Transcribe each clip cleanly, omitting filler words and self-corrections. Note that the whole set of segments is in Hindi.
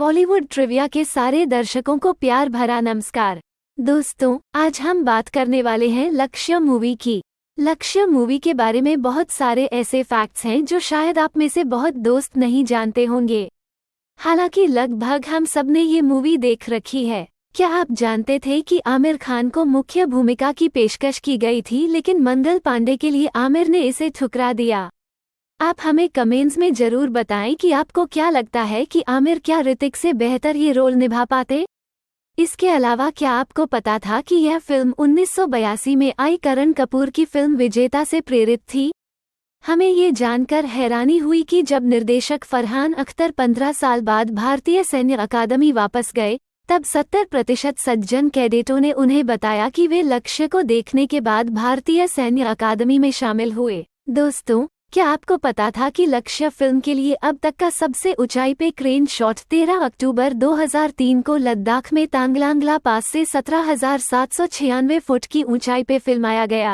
बॉलीवुड ट्रिविया के सारे दर्शकों को प्यार भरा नमस्कार। दोस्तों, आज हम बात करने वाले हैं लक्ष्य मूवी की। लक्ष्य मूवी के बारे में बहुत सारे ऐसे फैक्ट्स हैं जो शायद आप में से बहुत दोस्त नहीं जानते होंगे। हालांकि लगभग हम सब ने ये मूवी देख रखी है। क्या आप जानते थे कि आमिर खान को मुख्य भूमिका की पेशकश की गई थी, लेकिन मंगल पांडे के लिए आमिर ने इसे ठुकरा दिया। आप हमें कमेंट्स में जरूर बताएं कि आपको क्या लगता है कि आमिर क्या ऋतिक से बेहतर ये रोल निभा पाते। इसके अलावा क्या आपको पता था कि यह फिल्म 1982 में आई करण कपूर की फिल्म विजेता से प्रेरित थी। हमें ये जानकर हैरानी हुई कि जब निर्देशक फरहान अख्तर 15 साल बाद भारतीय सैन्य अकादमी वापस गए, तब 70% सज्जन कैडेटों ने उन्हें बताया कि वे लक्ष्य को देखने के बाद भारतीय सैन्य अकादमी में शामिल हुए। दोस्तों, क्या आपको पता था कि लक्ष्य फिल्म के लिए अब तक का सबसे ऊंचाई पे क्रेन शॉट 13 अक्टूबर 2003 को लद्दाख में तांगलांगला पास से 17,796 फुट की ऊंचाई पे फिल्माया गया।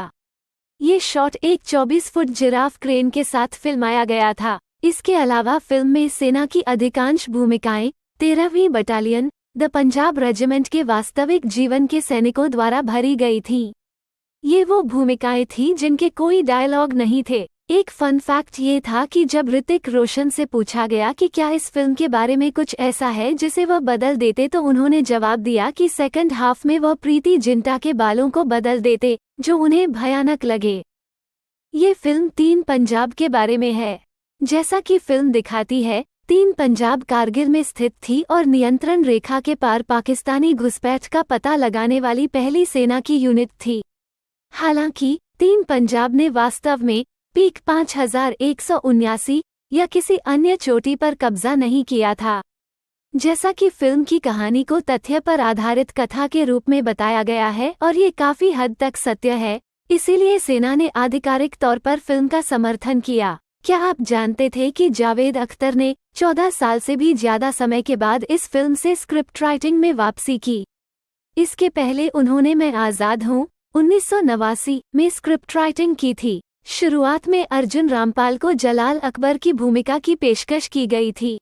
ये शॉट एक 24 फुट जिराफ क्रेन के साथ फिल्माया गया था। इसके अलावा फिल्म में सेना की अधिकांश भूमिकाएं 13वीं बटालियन द पंजाब रेजिमेंट के वास्तविक जीवन के सैनिकों द्वारा भरी गई थीं। ये वो भूमिकाएं थीं जिनके कोई डायलॉग नहीं थे। एक फन फैक्ट ये था कि जब ऋतिक रोशन से पूछा गया कि क्या इस फिल्म के बारे में कुछ ऐसा है जिसे वह बदल देते, तो उन्होंने जवाब दिया कि सेकंड हाफ में वह प्रीति जिंटा के बालों को बदल देते, जो उन्हें भयानक लगे। ये फिल्म 3 पंजाब के बारे में है। जैसा कि फिल्म दिखाती है, 3 पंजाब कारगिल में स्थित थी और नियंत्रण रेखा के पार पाकिस्तानी घुसपैठ का पता लगाने वाली पहली सेना की यूनिट थी। हालांकि 3 पंजाब ने वास्तव में पीक 5179 या किसी अन्य चोटी पर कब्जा नहीं किया था। जैसा कि फिल्म की कहानी को तथ्य पर आधारित कथा के रूप में बताया गया है और ये काफी हद तक सत्य है, इसीलिए सेना ने आधिकारिक तौर पर फिल्म का समर्थन किया। क्या आप जानते थे कि जावेद अख्तर ने 14 साल से भी ज्यादा समय के बाद इस फिल्म से स्क्रिप्ट राइटिंग में वापसी की। इसके पहले उन्होंने मैं आज़ाद हूँ 1989 में स्क्रिप्ट राइटिंग की थी। शुरुआत में अर्जुन रामपाल को जलाल अकबर की भूमिका की पेशकश की गई थी,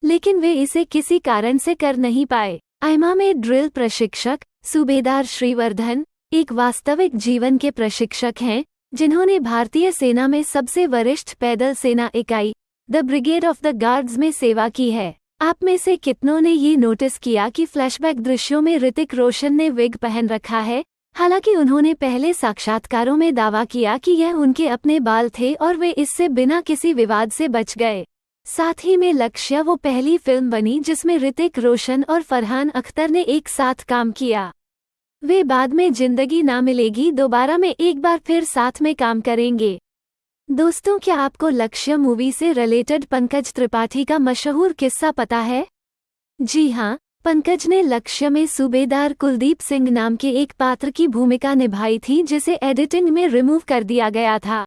लेकिन वे इसे किसी कारण से कर नहीं पाए। आइमा में ड्रिल प्रशिक्षक सूबेदार श्रीवर्धन एक वास्तविक जीवन के प्रशिक्षक हैं, जिन्होंने भारतीय सेना में सबसे वरिष्ठ पैदल सेना इकाई the brigade of the guards में सेवा की है। आप में से कितनों ने ये नोटिस किया कि फ्लैशबैक दृश्यों में ऋतिक रोशन ने विग पहन रखा है? हालांकि उन्होंने पहले साक्षात्कारों में दावा किया कि यह उनके अपने बाल थे और वे इससे बिना किसी विवाद से बच गए। साथ ही में लक्ष्य वो पहली फिल्म बनी जिसमें ऋतिक रोशन और फरहान अख्तर ने एक साथ काम किया। वे बाद में जिंदगी ना मिलेगी दोबारा में एक बार फिर साथ में काम करेंगे। दोस्तों, क्या आपको लक्ष्य मूवी से रिलेटेड पंकज त्रिपाठी का मशहूर किस्सा पता है? जी हाँ, पंकज ने लक्ष्य में सूबेदार कुलदीप सिंह नाम के एक पात्र की भूमिका निभाई थी, जिसे एडिटिंग में रिमूव कर दिया गया था,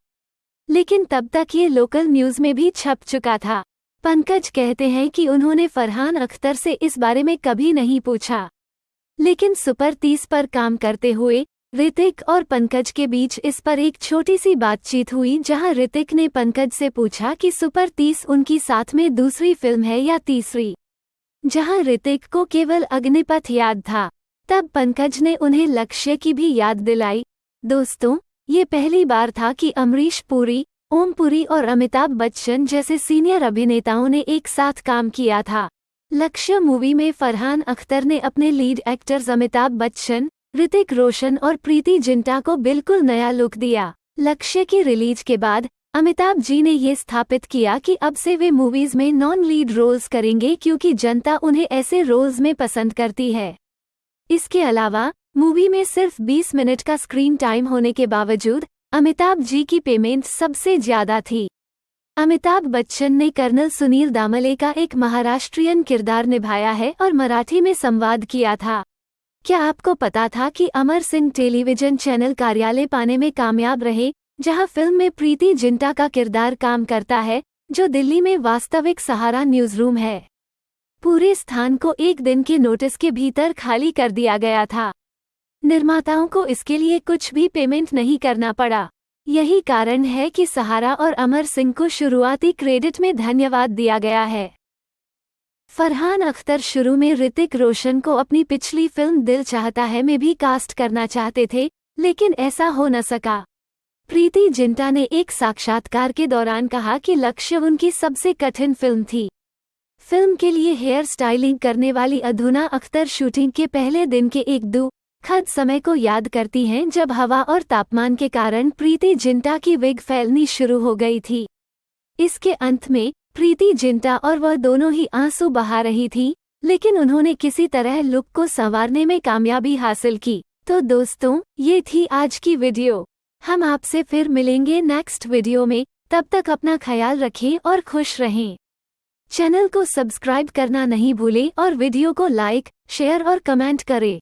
लेकिन तब तक ये लोकल न्यूज़ में भी छप चुका था। पंकज कहते हैं कि उन्होंने फरहान अख्तर से इस बारे में कभी नहीं पूछा, लेकिन सुपर 30 पर काम करते हुए ऋतिक और पंकज के बीच इस पर एक छोटी सी बातचीत हुई, जहां ऋतिक ने पंकज से पूछा कि सुपर 30 उनकी साथ में दूसरी फिल्म है या तीसरी। जहां ऋतिक को केवल अग्निपथ याद था, तब पंकज ने उन्हें लक्ष्य की भी याद दिलाई। दोस्तों, ये पहली बार था कि अमरीश पुरी, ओम पुरी और अमिताभ बच्चन जैसे सीनियर अभिनेताओं ने एक साथ काम किया था। लक्ष्य मूवी में फरहान अख्तर ने अपने लीड एक्टर्स अमिताभ बच्चन, ऋतिक रोशन और प्रीति जिंटा को बिल्कुल नया लुक दिया। लक्ष्य की रिलीज के बाद अमिताभ जी ने ये स्थापित किया कि अब से वे मूवीज में नॉन लीड रोल्स करेंगे, क्योंकि जनता उन्हें ऐसे रोल्स में पसंद करती है। इसके अलावा मूवी में सिर्फ 20 मिनट का स्क्रीन टाइम होने के बावजूद अमिताभ जी की पेमेंट सबसे ज्यादा थी। अमिताभ बच्चन ने कर्नल सुनील दामले का एक महाराष्ट्रियन किरदार निभाया है और मराठी में संवाद किया था। क्या आपको पता था कि अमर सिंह टेलीविजन चैनल कार्यालय पाने में कामयाब रहे, जहां फिल्म में प्रीति जिंटा का किरदार काम करता है, जो दिल्ली में वास्तविक सहारा न्यूज रूम है। पूरे स्थान को एक दिन के नोटिस के भीतर खाली कर दिया गया था। निर्माताओं को इसके लिए कुछ भी पेमेंट नहीं करना पड़ा। यही कारण है कि सहारा और अमर सिंह को शुरुआती क्रेडिट में धन्यवाद दिया गया है। फरहान अख्तर शुरू में ऋतिक रोशन को अपनी पिछली फिल्म दिल चाहता है में भी कास्ट करना चाहते थे, लेकिन ऐसा हो न सका। प्रीति जिंटा ने एक साक्षात्कार के दौरान कहा कि लक्ष्य उनकी सबसे कठिन फिल्म थी। फिल्म के लिए हेयर स्टाइलिंग करने वाली अधुना अख्तर शूटिंग के पहले दिन के एक दुखद समय को याद करती हैं जब हवा और तापमान के कारण प्रीति जिंटा की विग फैलनी शुरू हो गई थी। इसके अंत में प्रीति जिंटा और वह दोनों ही आंसू बहा रही थी, लेकिन उन्होंने किसी तरह लुक को संवारने में कामयाबी हासिल की। तो दोस्तों, ये थी आज की वीडियो। हम आपसे फिर मिलेंगे नेक्स्ट वीडियो में। तब तक अपना ख्याल रखें और खुश रहें। चैनल को सब्सक्राइब करना नहीं भूलें और वीडियो को लाइक, शेयर और कमेंट करें।